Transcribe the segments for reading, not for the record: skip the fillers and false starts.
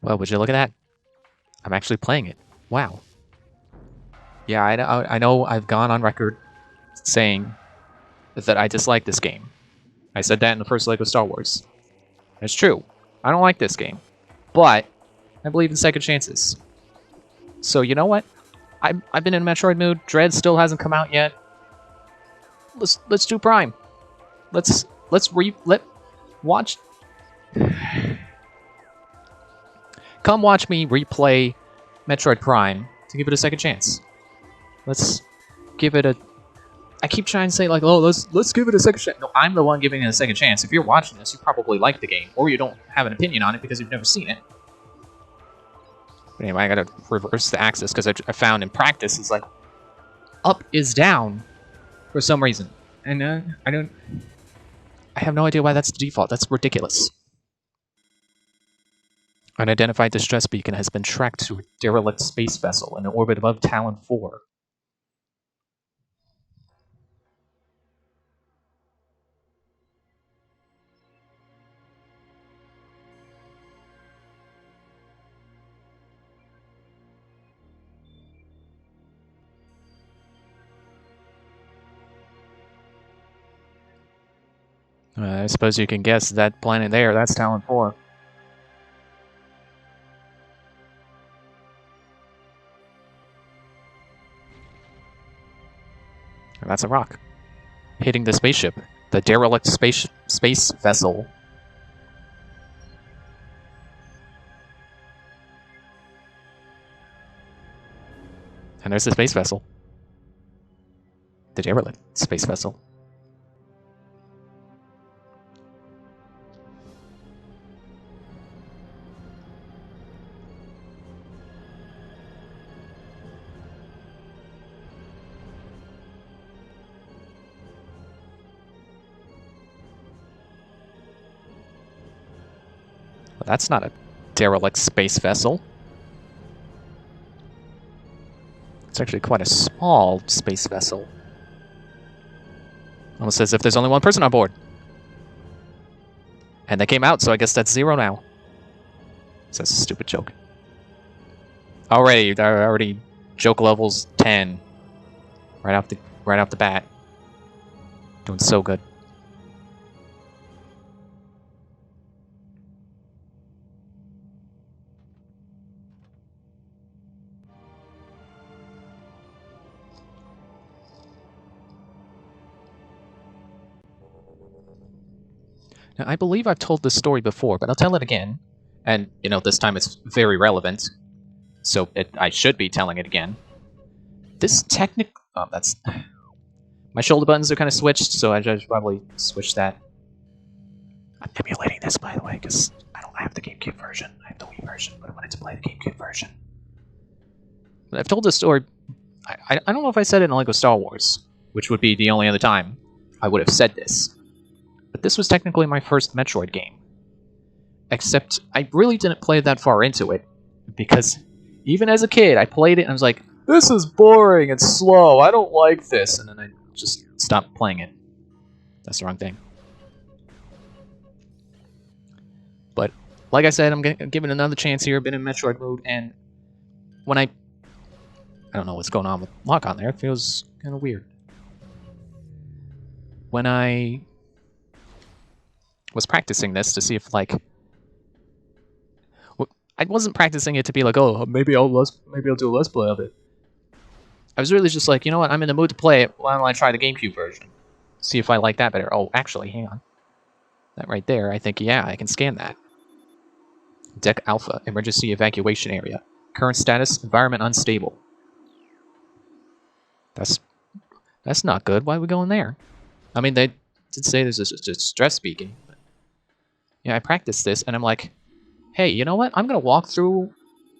Well, would you look at that? I'm actually playing it. Wow. Yeah, I know I've gone on record saying that I dislike this game. I said that in the first LEGO Star Wars. It's true. I don't like this game. But I believe in second chances. So you know what? I've been in Metroid mood. Dread still hasn't come out yet. Let's do Prime. Let's watch. Come watch me replay Metroid Prime to give it a second chance. Let's give it a. I keep trying to say like, oh, let's give it a second chance. No, I'm the one giving it a second chance. If you're watching this, you probably like the game, or you don't have an opinion on it because you've never seen it. But anyway, I gotta reverse the axis because I found in practice it's like up is down for some reason, and I have no idea why that's the default. That's ridiculous. Unidentified distress beacon has been tracked to a derelict space vessel in orbit above Talon 4. I suppose you can guess that planet there, that's Talon 4. And that's a rock. Hitting the spaceship. The derelict space vessel. And there's the space vessel. The derelict space vessel. Well, that's not a derelict space vessel. It's actually quite a small space vessel. Almost as if there's only one person on board. And they came out, so I guess that's 0 now. So that's a stupid joke. Already joke levels 10. Right off the bat. Doing so good. Now, I believe I've told this story before, but I'll tell it again. And, you know, this time it's very relevant. So I should be telling it again. This oh, that's... My shoulder buttons are kind of switched, so I should probably switch that. I'm emulating this, by the way, because I don't have the GameCube version. I have the Wii version, but I wanted to play the GameCube version. But I've told this story... I don't know if I said it in LEGO Star Wars, which would be the only other time I would have said this. But this was technically my first Metroid game. Except I really didn't play that far into it, because even as a kid, I played it and I was like, this is boring and slow, I don't like this, and then I just stopped playing it. That's the wrong thing. But, like I said, I'm giving it another chance here, been in Metroid mode, and when I don't know what's going on with lock on there, it feels kind of weird. When I was practicing this to see if, like, I wasn't practicing it to be like, oh, maybe I'll do a let's play of it. I was really just like, you know what, I'm in the mood to play it, why don't I try the GameCube version? See if I like that better. Oh, actually, hang on. That right there, I think, yeah, I can scan that. Deck Alpha, emergency evacuation area. Current status, environment unstable. That's not good. Why are we going there? I mean, they did say there's a distress beacon. But yeah, I practiced this, and I'm like, hey, you know what? I'm going to walk through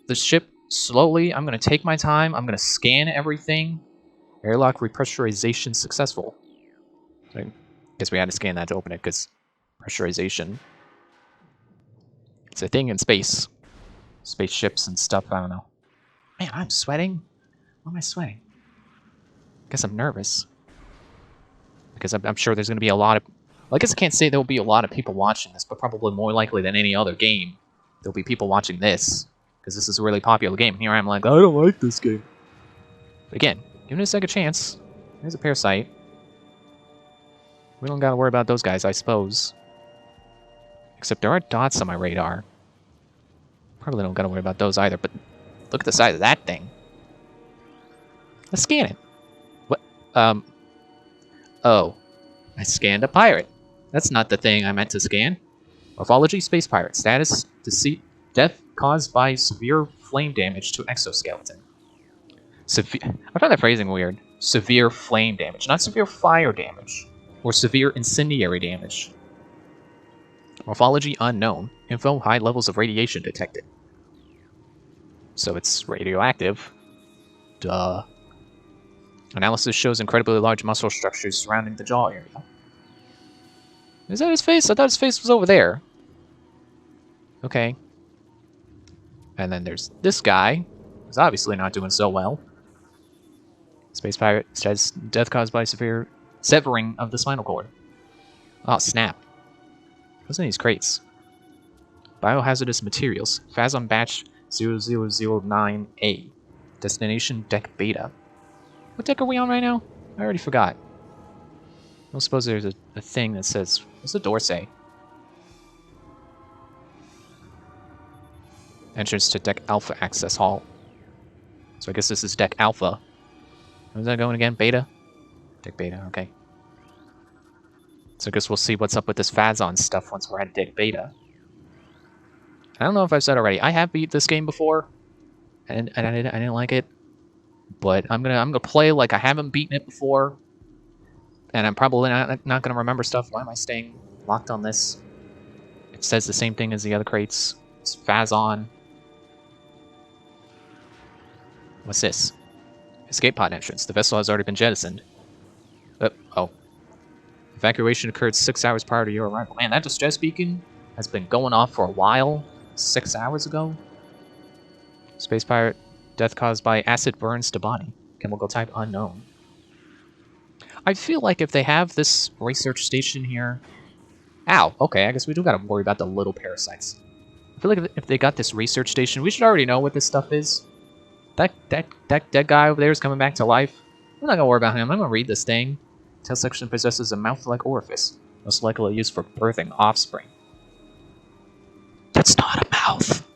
the ship slowly. I'm going to take my time. I'm going to scan everything. Airlock repressurization successful. I guess we had to scan that to open it, because pressurization. It's a thing in space. Spaceships and stuff, I don't know. Man, I'm sweating. Why am I sweating? I guess I'm nervous. Because I'm sure there's going to be a lot of... Well, I guess I can't say there will be a lot of people watching this, but probably more likely than any other game. there'll be people watching this, because this is a really popular game. Here I'm like, I don't like this game. But again, give it a second chance. There's a parasite. We don't gotta worry about those guys, I suppose. Except there are dots on my radar. Probably don't gotta worry about those either, but look at the size of that thing. Let's scan it. What? Oh. I scanned a pirate. That's not the thing I meant to scan. Morphology, space pirate. Status, death caused by severe flame damage to exoskeleton. I found that phrasing weird. Severe flame damage, not severe fire damage. Or severe incendiary damage. Morphology unknown. Info, high levels of radiation detected. So it's radioactive. Duh. Analysis shows incredibly large muscle structures surrounding the jaw area. Is that his face? I thought his face was over there. Okay. And then there's this guy, who's obviously not doing so well. Space pirate says death caused by severe severing of the spinal cord. Oh, snap. What's in these crates? Biohazardous materials. Phasm batch 0009A. Destination deck beta. What deck are we on right now? I already forgot. I don't suppose there's a thing that says... What's the door say? Entrance to Deck Alpha Access Hall. So I guess this is Deck Alpha. Where's that going again? Beta? Deck Beta, okay. So I guess we'll see what's up with this Phazon stuff once we're at Deck Beta. I don't know if I've said already. I have beat this game before, and I didn't like it. But I'm gonna play like I haven't beaten it before, and I'm probably not gonna remember stuff. Why am I staying locked on this? It says the same thing as the other crates. It's Phazon. What's this? Escape pod entrance. The vessel has already been jettisoned. Oh. Evacuation occurred 6 hours prior to your arrival. Man, that distress beacon has been going off for a while. 6 hours ago. Space pirate. Death caused by acid burns to body. Chemical type unknown. I feel like if they have this research station here... Ow, okay, I guess we do gotta worry about the little parasites. I feel like if they got this research station, we should already know what this stuff is. That dead guy over there is coming back to life. I'm not gonna worry about him. I'm gonna read this thing. Tail section possesses a mouth-like orifice, most likely used for birthing offspring. That's not a mouth!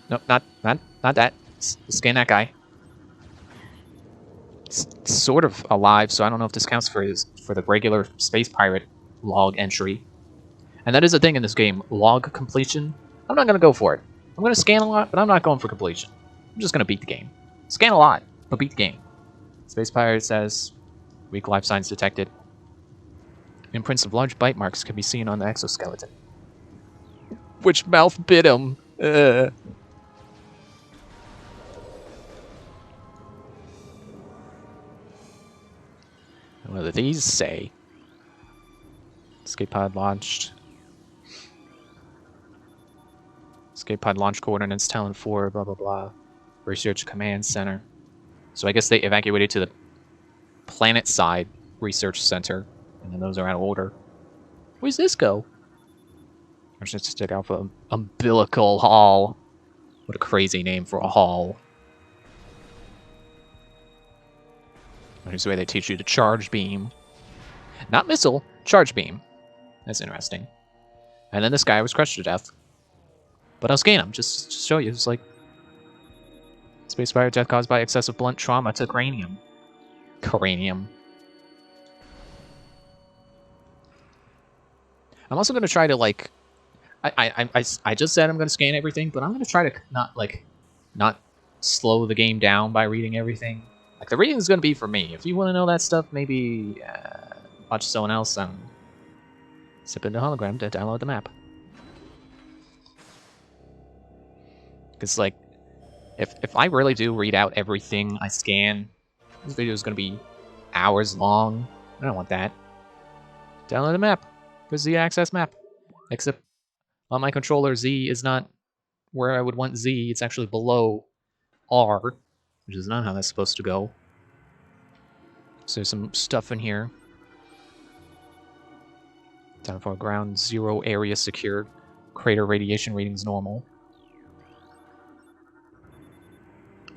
Nope, not that. Scan that guy. It's sort of alive, so I don't know if this counts for the regular space pirate log entry. And that is a thing in this game, log completion. I'm not gonna go for it. I'm gonna scan a lot, but I'm not going for completion. I'm just gonna beat the game. Scan a lot, but beat the game. Space pirate says, weak life signs detected. Imprints of large bite marks can be seen on the exoskeleton. Which mouth bit him? What do these say? Escape pod launched. Escape pod launch coordinates Talon 4, blah blah blah. Research command center. So I guess they evacuated to the planet side research center, and then those are out of order. Where's this go? Statistic Alpha Umbilical Hall. What a crazy name for a hall. Here's the way they teach you to charge beam. Not missile, charge beam. That's interesting. And then this guy was crushed to death. But I'll scan him, just to show you. It's like... Space pirate death caused by excessive blunt trauma to cranium. Cranium. I'm also going to try to, like... I just said I'm going to scan everything, but I'm going to try to not slow the game down by reading everything. Like, the reading is going to be for me. If you want to know that stuff, maybe watch someone else sip into hologram to download the map. Because, like, if I really do read out everything I scan, this video is going to be hours long. I don't want that. Download the map. There's the access map. Except on my controller, Z is not where I would want Z. It's actually below R, which is not how that's supposed to go. So there's some stuff in here. Down for ground zero area secured. Crater radiation readings normal.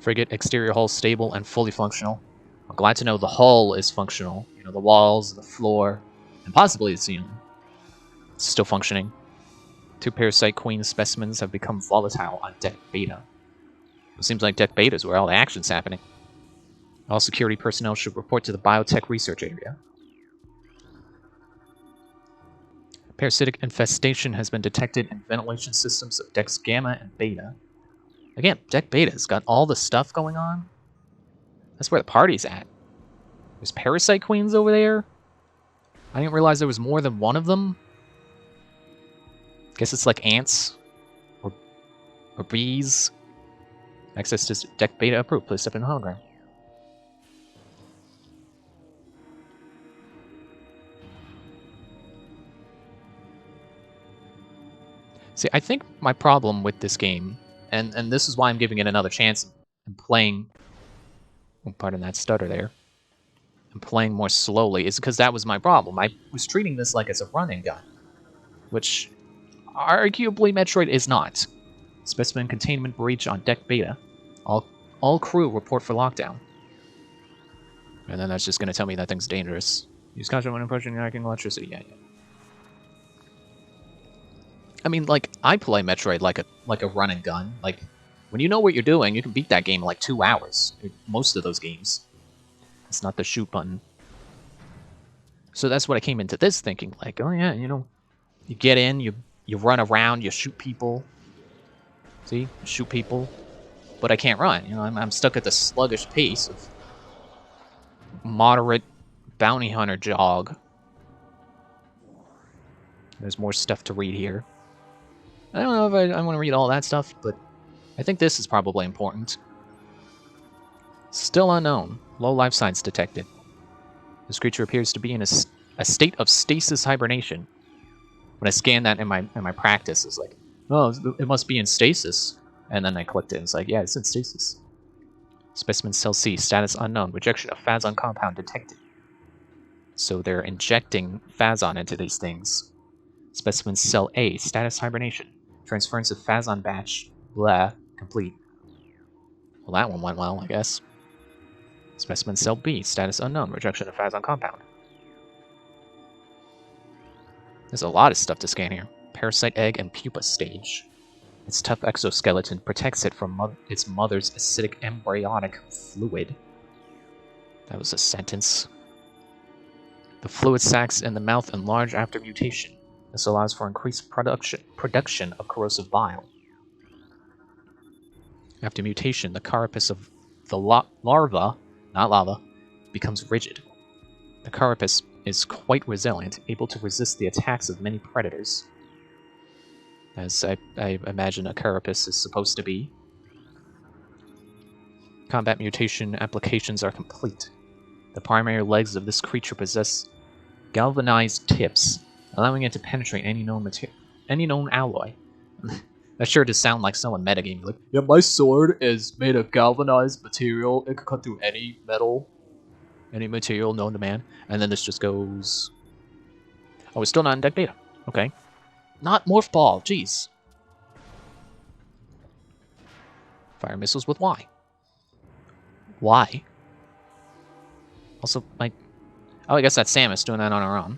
Frigate exterior hull stable and fully functional. I'm glad to know the hull is functional. You know, the walls, the floor, and possibly the ceiling. It's still functioning. 2 parasite queen specimens have become volatile on deck beta. It seems like deck beta is where all the action's happening. All security personnel should report to the biotech research area. Parasitic infestation has been detected in ventilation systems of decks Gamma and Beta. Again, deck Beta's got all the stuff going on. That's where the party's at. There's parasite queens over there. I didn't realize there was more than one of them. Guess it's like ants or bees. Access to deck Beta approved. Please step in the hologram. See, I think my problem with this game, and this is why I'm giving it another chance and playing, oh, pardon that stutter there, and playing more slowly, is because that was my problem. I was treating this like it's a run-and gun, which arguably Metroid is not. Specimen containment breach on deck Beta. All crew report for lockdown. And then that's just going to tell me that thing's dangerous. Use caution when approaching acting electricity. Yeah. I mean, like, I play Metroid like a run and gun. Like, when you know what you're doing, you can beat that game in like 2 hours. Most of those games. It's not the shoot button. So that's what I came into this thinking. Like, oh yeah, you know, you get in, you run around, you shoot people. See? You shoot people. But I can't run. You know, I'm stuck at the sluggish pace of moderate bounty hunter jog. There's more stuff to read here. I don't know if I want to read all that stuff, but I think this is probably important. Still unknown. Low life signs detected. This creature appears to be in a state of stasis hibernation. When I scanned that in my practice, it's like, oh, it must be in stasis. And then I clicked it, and it's like, yeah, it's in stasis. Specimen cell C, status unknown. Rejection of Phazon compound detected. So they're injecting Phazon into these things. Specimen cell A, status hibernation. Transference of Phazon batch, blah, complete. Well, that one went well, I guess. Specimen cell B, status unknown. Rejection of Phazon compound. There's a lot of stuff to scan here. Parasite egg and pupa stage. Its tough exoskeleton protects it from its mother's acidic embryonic fluid. That was a sentence. The fluid sacs in the mouth enlarge after mutation. This allows for increased production of corrosive bile. After mutation, the carapace of the larva, not lava, becomes rigid. The carapace is quite resilient, able to resist the attacks of many predators. As I imagine a carapace is supposed to be. Combat mutation applications are complete. The primary legs of this creature possess galvanized tips, allowing it to penetrate any known alloy. That sure does sound like someone metagaming. Like, yeah, my sword is made of galvanized material. It could cut through any metal, any material known to man. And then this just goes... Oh, it's still not in deck beta. Okay. Not Morph Ball. Jeez. Fire missiles with Y. Why? Also, like... Oh, I guess that's Samus doing that on her own.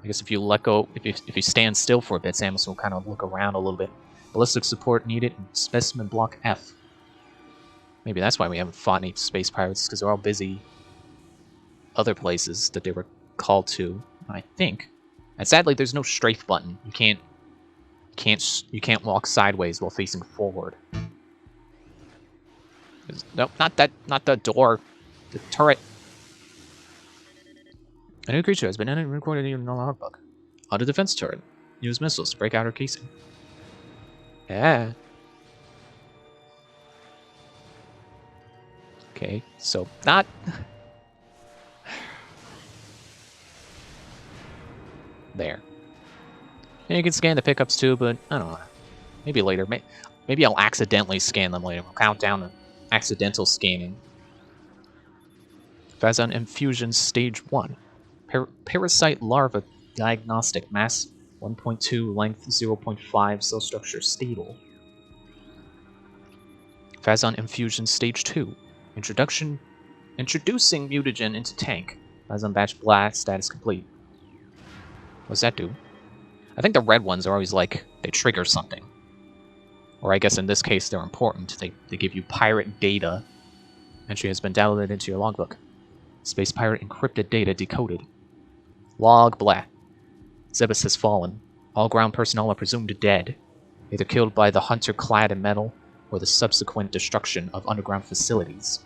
I guess if you let go, if you stand still for a bit, Samus will kind of look around a little bit. Ballistic support needed in Specimen Block F. Maybe that's why we haven't fought any space pirates, because they're all busy other places that they were called to, I think. And sadly, there's no strafe button. You can't walk sideways while facing forward. Nope, not the door, the turret. A new creature has been recorded in the logbook. Auto defense turret. Use missiles to break out her casing. Yeah. Okay, so not... There. And you can scan the pickups too, but I don't know. Maybe later. Maybe I'll accidentally scan them later. I'll count down the accidental scanning. Phazon Infusion Stage 1. Parasite Larva Diagnostic Mass 1.2, length 0.5, cell structure stable. Phazon Infusion Stage 2. Introducing mutagen into tank. Phazon Batch Blast status complete. What's that do? I think the red ones are always like, they trigger something. Or I guess in this case they're important. They give you pirate data. Entry has been downloaded into your logbook. Space pirate encrypted data decoded. Log blah. Zebus has fallen. All ground personnel are presumed dead, either killed by the hunter clad in metal or the subsequent destruction of underground facilities.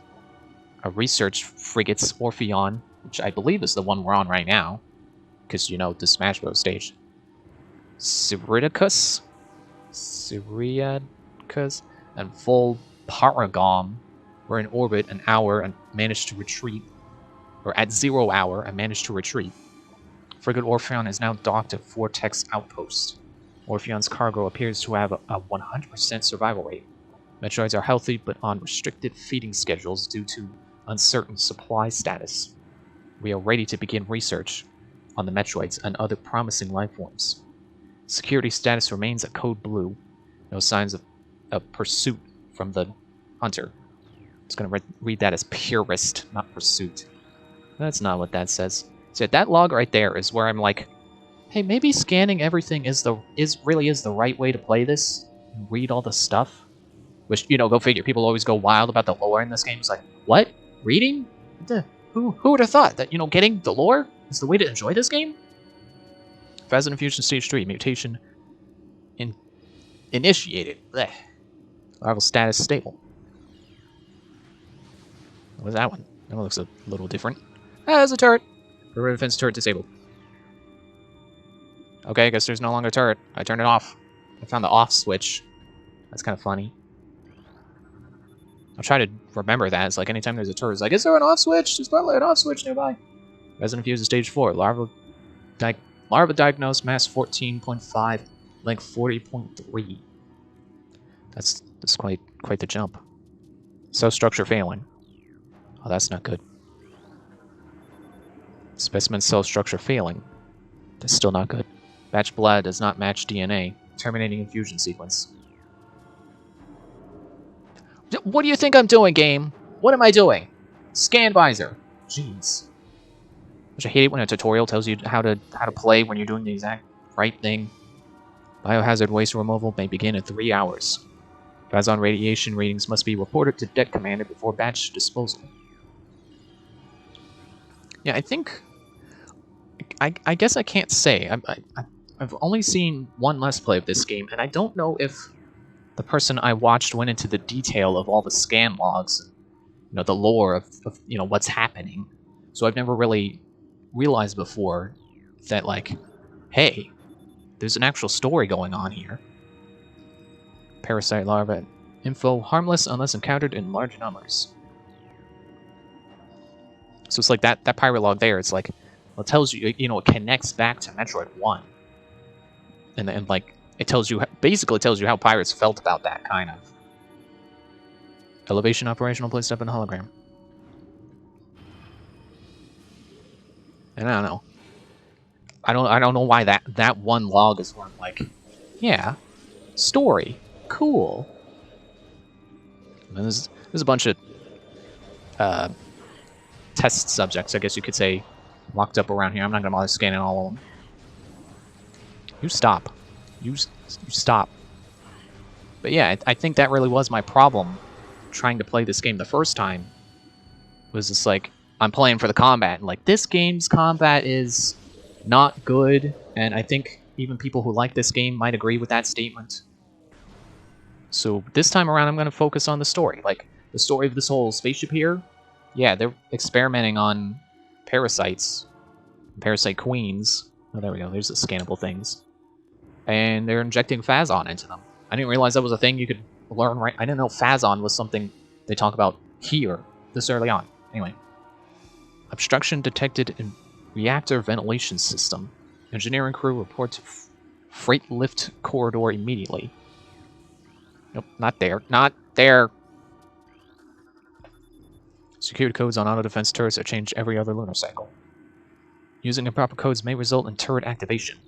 A research frigate's Orpheon, which I believe is the one we're on right now, because, you know, the Smash Bros. Stage. Cyriacus, and Full Paragom were in orbit an hour and managed to retreat, or at 0 hour and managed to retreat. Frigate Orpheon is now docked at Vortex Outpost. Orpheon's cargo appears to have a 100% survival rate. Metroids are healthy, but on restricted feeding schedules due to uncertain supply status. We are ready to begin research on the Metroids and other promising life forms. Security status remains at Code Blue. No signs of pursuit from the hunter. It's going to read that as purist, not pursuit. That's not what that says. So that log right there is where I'm like, hey, maybe scanning everything really is the right way to play this and read all the stuff. Which, you know, go figure. People always go wild about the lore in this game. It's like, what? Reading? Who would have thought that, you know, getting the lore is the way to enjoy this game? Phazon Infusion Stage 3, mutation initiated. Blech. Larval status stable. What was that one? That one looks a little different. Ah, there's a turret. Perimeter defense turret disabled. Okay, I guess there's no longer a turret. I turned it off. I found the off switch. That's kind of funny. I'll try to remember that. It's like anytime there's a turret, it's like, is there an off switch? There's probably an off switch nearby. Resident Fuse is stage 4. Larva diagnosed, mass 14.5, length 40.3. That's quite the jump. Cell structure failing. Oh, that's not good. Specimen cell structure failing. That's still not good. Batch blood does not match DNA. Terminating infusion sequence. What do you think I'm doing, game? What am I doing? Scan visor. Jeez. Which I hate it when a tutorial tells you how to play when you're doing the exact right thing. Biohazard waste removal may begin in 3 hours. Phazon radiation readings must be reported to Det Commander before batch disposal. Yeah, I think... I guess I can't say. I've only seen one Let's Play of this game, and I don't know if the person I watched went into the detail of all the scan logs and, you know, the lore of you know, what's happening. So I've never really realized before that, like, hey, there's an actual story going on here. Parasite larva info harmless unless encountered in large numbers. So it's like that pirate log there. It's like, well, it tells you, you know, it connects back to Metroid 1, and like it tells you, basically tells you how pirates felt about that kind of. Elevation operational placed up in hologram. And I don't know. I don't know why that one log is where I'm like, yeah, story, cool. And there's a bunch of test subjects, I guess you could say, locked up around here. I'm not gonna bother scanning all of them. You stop. You stop. But yeah, I think that really was my problem trying to play this game the first time. Was just like, I'm playing for the combat, and like, this game's combat is not good, and I think even people who like this game might agree with that statement. So this time around, I'm going to focus on the story. Like, the story of this whole spaceship here, yeah, they're experimenting on parasites, parasite queens. Oh, there we go, there's the scannable things. And they're injecting Phazon into them. I didn't realize that was a thing you could learn, right? I didn't know Phazon was something they talk about here, this early on. Anyway. Obstruction detected in reactor ventilation system. Engineering crew report to freight lift corridor immediately. Nope, not there. Not there! Security codes on auto defense turrets are changed every other lunar cycle. Using improper codes may result in turret activation.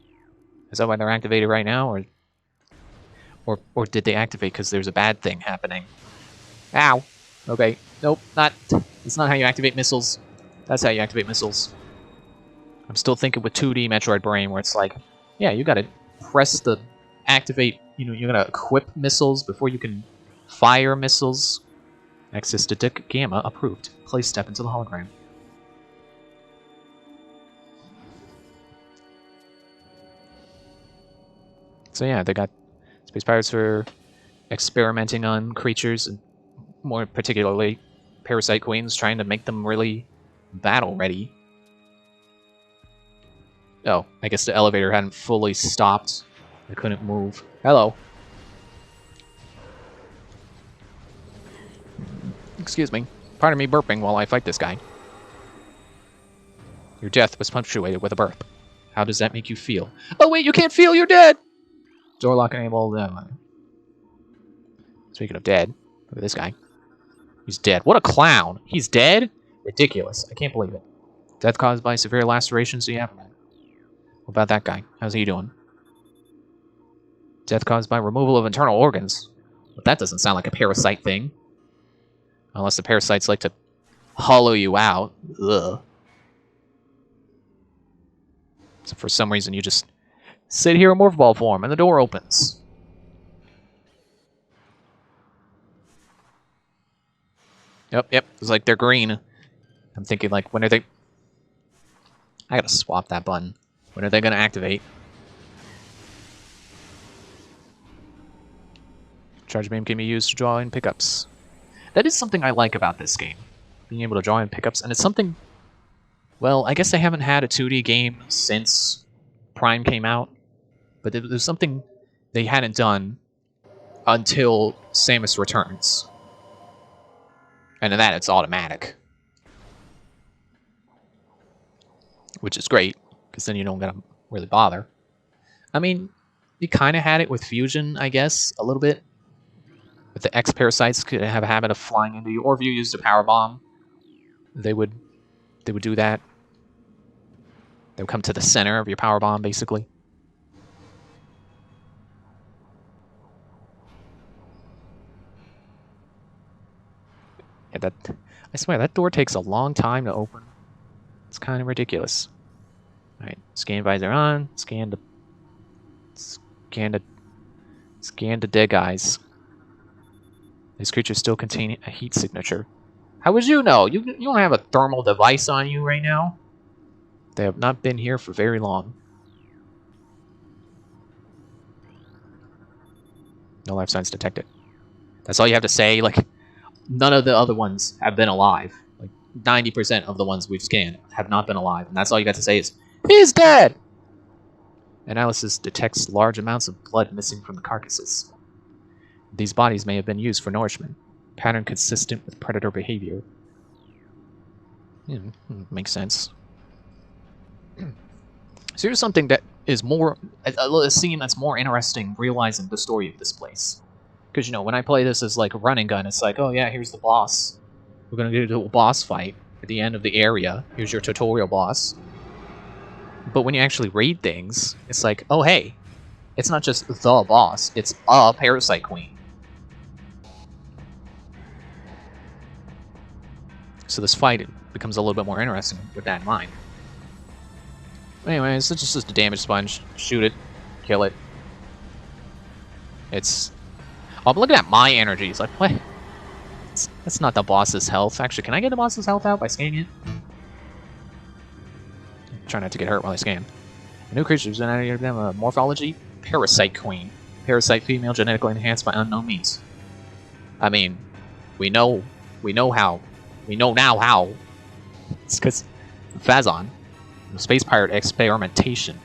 Is that why they're activated right now, or did they activate because there's a bad thing happening? Ow. Okay. Nope. That's not how you activate missiles. That's how you activate missiles. I'm still thinking with 2D Metroid brain, where it's like, yeah, you gotta press the activate. You know, you're gonna equip missiles before you can fire missiles. Access to Dick Gamma approved. Please step into the hologram. So yeah, they got space pirates for experimenting on creatures, and more particularly parasite queens, trying to make them really battle ready. Oh, I guess the elevator hadn't fully stopped. I couldn't move. Hello. Excuse me. Pardon me burping while I fight this guy. Your death was punctuated with a burp. How does that make you feel? Oh wait, you can't feel, you're dead! Door lock enabled. Speaking of dead, look at this guy. He's dead. What a clown! He's dead? Ridiculous. I can't believe it. Death caused by severe lacerations. Yeah. What about that guy? How's he doing? Death caused by removal of internal organs. But that doesn't sound like a parasite thing. Unless the parasites like to hollow you out. Ugh. So for some reason you just sit here in morph ball form and the door opens. Yep. It's like they're green. I'm thinking like, when are they... I gotta swap that button. When are they gonna activate? Charge beam can be used to draw in pickups. That is something I like about this game. Being able to draw in pickups, and it's something... Well, I guess they haven't had a 2D game since Prime came out. But there's something they hadn't done until Samus Returns. And in that, it's automatic. Which is great, because then you don't gotta really bother. I mean, you kind of had it with Fusion, I guess, a little bit. But the X-Parasites could have a habit of flying into you, or if you used a power bomb, they would do that. They would come to the center of your power bomb, basically. Yeah, I swear, that door takes a long time to open. It's kind of ridiculous. Alright, scan visor on, scan the dead guys. These creatures still contain a heat signature. How would you know? You don't have a thermal device on you right now. They have not been here for very long. No life signs detected. That's all you have to say. Like, none of the other ones have been alive. Like, 90% of the ones we've scanned have not been alive. And that's all you got to say is, he's dead! Analysis detects large amounts of blood missing from the carcasses. These bodies may have been used for nourishment. Pattern consistent with predator behavior. Makes sense. So here's something that is more... a scene that's more interesting, realizing the story of this place. Because, you know, when I play this as, like, a running gun, it's like, oh yeah, here's the boss. We're gonna do a boss fight at the end of the area. Here's your tutorial boss. But when you actually read things, it's like, oh hey, it's not just the boss, it's a parasite queen. So this fight becomes a little bit more interesting with that in mind. Anyways, it's just a damage sponge. Shoot it. Kill it. It's... Oh, I'm looking at my energies. Like, what? That's not the boss's health. Actually, can I get the boss's health out by scanning it? Try not to get hurt while I scan. A new creature is a morphology. Parasite queen. Parasite female genetically enhanced by unknown means. I mean, we know how. We know now how. It's because Phazon. Space pirate experimentation.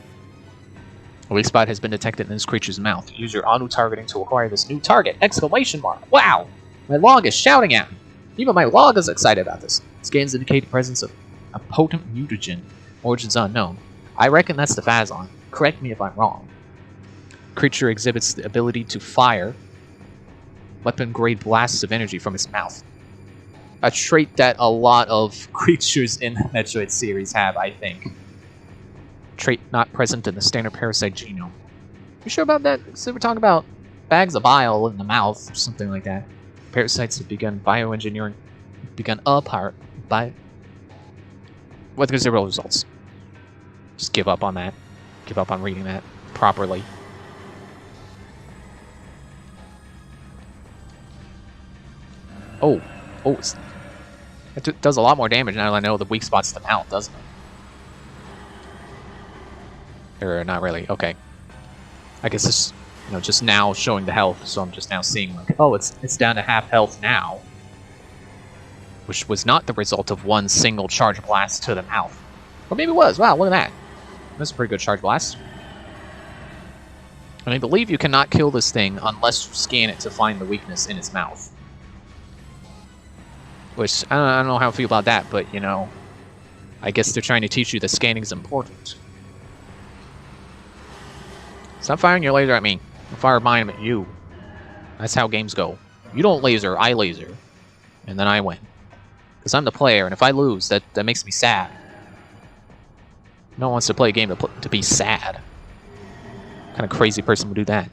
A weak spot has been detected in this creature's mouth. Use your auto targeting to acquire this new target! Exclamation mark! Wow! My log is shouting at me! Even my log is excited about this. Scans indicate the presence of a potent mutagen. Origins unknown. I reckon that's the Phazon. Correct me if I'm wrong. Creature exhibits the ability to fire weapon-grade blasts of energy from its mouth. A trait that a lot of creatures in the Metroid series have, I think. Trait not present in the standard parasite genome. You sure about that? So we're talking about bags of bile in the mouth or something like that. Parasites have begun bioengineering, begun apart by with zero results. Just give up on that. Give up on reading that properly. Oh, it does a lot more damage now that I know the weak spot's the mouth, doesn't it? Or not really. Okay. I guess it's, you know, just now showing the health, so I'm just now seeing like, oh, it's down to half health now, which was not the result of one single charge blast to the mouth, or maybe it was. Wow, look at that. That's a pretty good charge blast. And I believe you cannot kill this thing unless you scan it to find the weakness in its mouth. Which, I don't know how I feel about that, but, you know, I guess they're trying to teach you that scanning is important. Stop firing your laser at me. I'll fire mine at you. That's how games go. You don't laser, I laser. And then I win. Because I'm the player, and if I lose, that makes me sad. No one wants to play a game to be sad. What kind of crazy person would do that?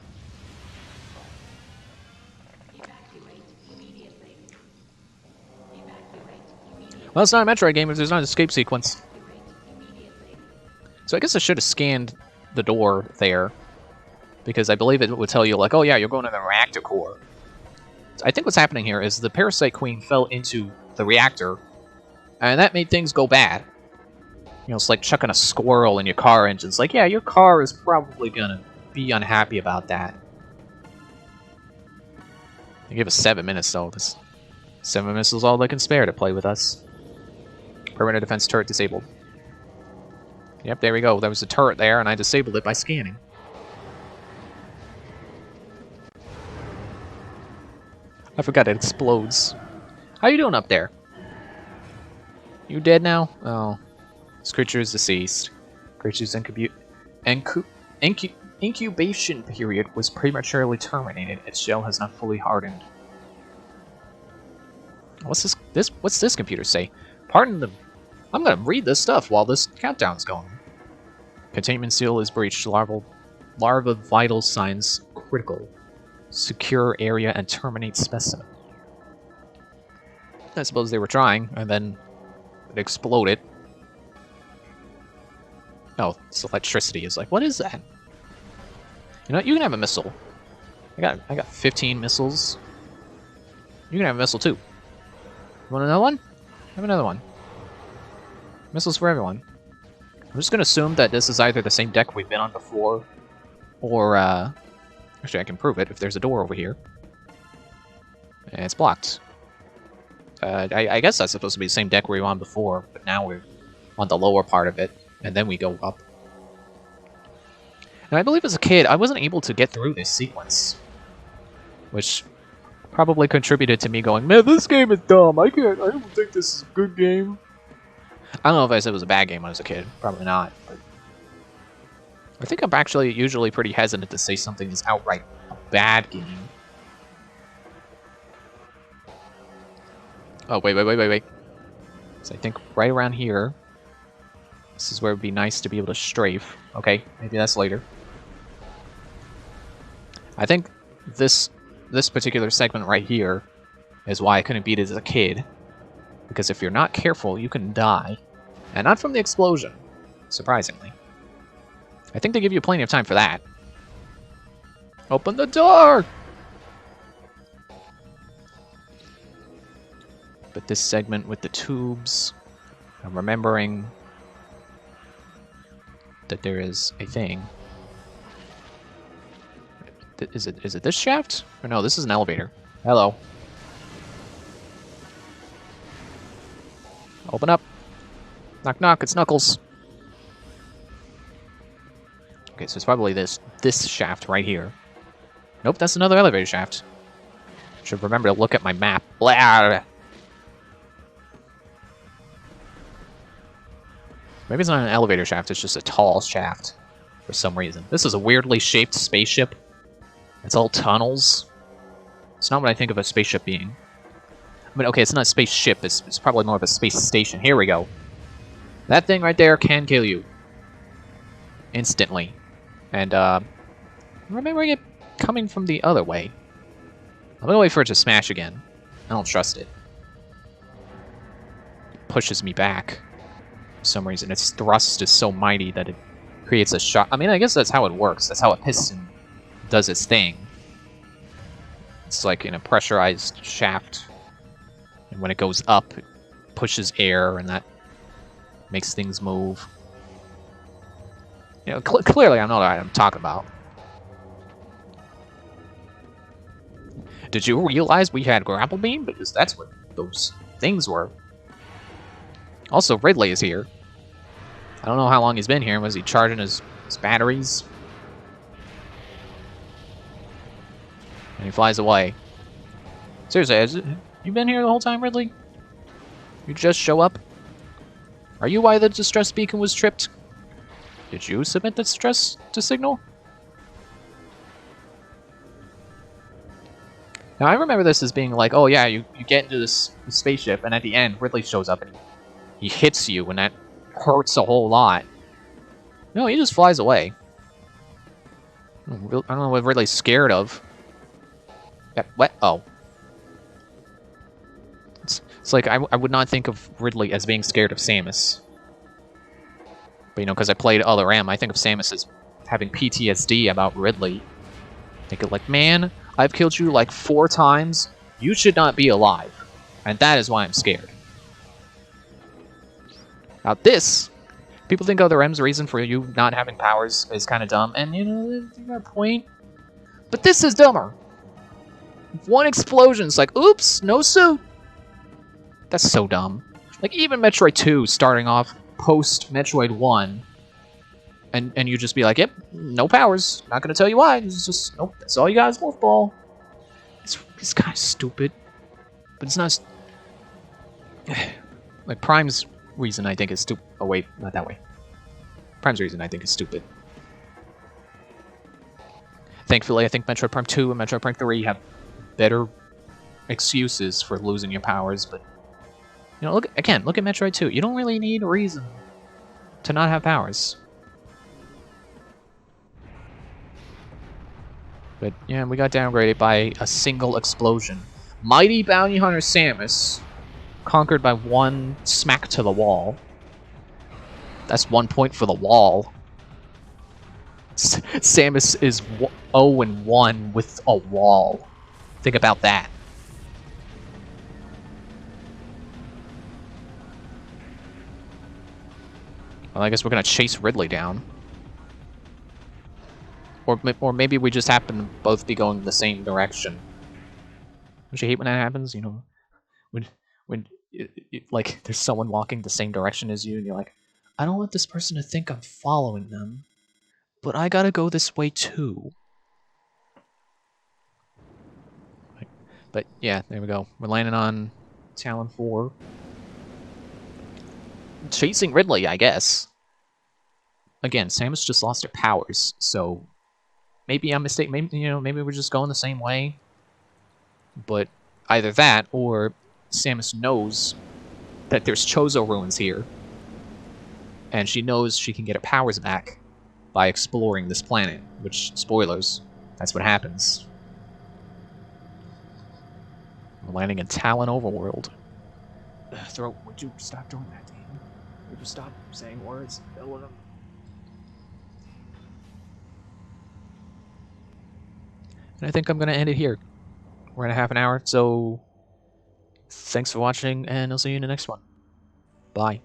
Well, it's not a Metroid game if there's not an escape sequence. So I guess I should have scanned the door there, because I believe it would tell you, like, oh yeah, you're going to the reactor core. So I think what's happening here is the Parasite Queen fell into the reactor, and that made things go bad. You know, it's like chucking a squirrel in your car engine. It's like, yeah, your car is probably gonna be unhappy about that. They give us 7 minutes, though. This 7 minutes is all they can spare to play with us. Perimeter defense turret disabled. Yep, there we go. There was a turret there, and I disabled it by scanning. I forgot it explodes. How you doing up there? You dead now? Oh. This creature is deceased. Creature's incubation period was prematurely terminated. Its shell has not fully hardened. What's this computer say? Pardon the... I'm gonna read this stuff while this countdown's going. Containment seal is breached. Larva vital signs critical. Secure area and terminate specimen. I suppose they were trying, and then it exploded. Oh, it's electricity. Is like, what is that? You know what? You can have a missile. I got 15 missiles. You can have a missile too. You want another one? Have another one. Missiles for everyone. I'm just gonna assume that this is either the same deck we've been on before, or actually I can prove it if there's a door over here. And it's blocked. I guess that's supposed to be the same deck we were on before, but now we're on the lower part of it, and then we go up. And I believe as a kid, I wasn't able to get through this sequence, which probably contributed to me going, man, this game is dumb. I don't think this is a good game. I don't know if I said it was a bad game when I was a kid. Probably not. But I think I'm actually usually pretty hesitant to say something is outright a bad game. Oh, wait. So I think right around here, this is where it would be nice to be able to strafe. Okay, maybe that's later. I think this particular segment right here is why I couldn't beat it as a kid. Because if you're not careful, you can die. And not from the explosion, surprisingly. I think they give you plenty of time for that. Open the door! But this segment with the tubes, I'm remembering that there is a thing. Is it this shaft? Or no, this is an elevator. Hello. Open up. Knock knock, it's Knuckles. Okay, so it's probably this shaft right here. Nope, that's another elevator shaft. Should remember to look at my map. Blah. Maybe it's not an elevator shaft, it's just a tall shaft for some reason. This is a weirdly shaped spaceship. It's all tunnels. It's not what I think of a spaceship being. I mean, okay, it's not a spaceship, it's probably more of a space station. Here we go. That thing right there can kill you. instantly. And remembering it coming from the other way. I'm gonna wait for it to smash again. I don't trust it. It pushes me back for some reason. Its thrust is so mighty that it creates a shock. I mean, I guess that's how it works. That's how a piston does its thing. It's like in a pressurized shaft. And when it goes up, it pushes air, and that makes things move. You know, clearly I know what I'm talking about. Did you realize we had grapple beam? Because that's what those things were. Also, Ridley is here. I don't know how long he's been here. Was he charging his batteries? And he flies away. Seriously, you been here the whole time, Ridley? You just show up? Are you why the distress beacon was tripped? Did you submit the distress to signal? Now, I remember this as being like, oh yeah, you get into this spaceship, and at the end, Ridley shows up, and he hits you, and that hurts a whole lot. No, he just flies away. I don't know what Ridley's scared of. Yeah, what? Oh. It's like, I would not think of Ridley as being scared of Samus. But, you know, because I played Other M, I think of Samus as having PTSD about Ridley. Think of like, man, I've killed you like 4 times. You should not be alive. And that is why I'm scared. Now this, people think Other M's reason for you not having powers is kind of dumb. And, you know, they got a point. But this is dumber. One explosion, it's like, oops, no suit. That's so dumb. Like, even Metroid 2 starting off post Metroid 1, and you just be like, yep, no powers. Not gonna tell you why. It's just, nope, that's all you got is Wolf Ball. It's kind of stupid. But it's not... Like, Prime's reason, I think, is stupid. Oh, wait, not that way. Prime's reason, I think, is stupid. Thankfully, I think Metroid Prime 2 and Metroid Prime 3 have better excuses for losing your powers, but... You know, look at Metroid 2. You don't really need a reason to not have powers. But, yeah, we got downgraded by a single explosion. Mighty Bounty Hunter Samus, conquered by 1 smack to the wall. That's 1 point for the wall. Samus is 0-1 with a wall. Think about that. Well, I guess we're gonna chase Ridley down. Or maybe we just happen to both be going the same direction. Don't you hate when that happens? You know, when like there's someone walking the same direction as you, and you're like, I don't want this person to think I'm following them, but I gotta go this way too. But yeah, there we go. We're landing on Talon 4. Chasing Ridley, I guess. Again, Samus just lost her powers, so maybe I'm mistaken. Maybe, you know, maybe we're just going the same way. But either that, or Samus knows that there's Chozo ruins here, and she knows she can get her powers back by exploring this planet. Which, spoilers, that's what happens. We're landing in Talon Overworld. Throat, would you stop doing that, Dane? Would you stop saying words? And I think I'm going to end it here. We're in a half an hour, so thanks for watching, and I'll see you in the next one. Bye.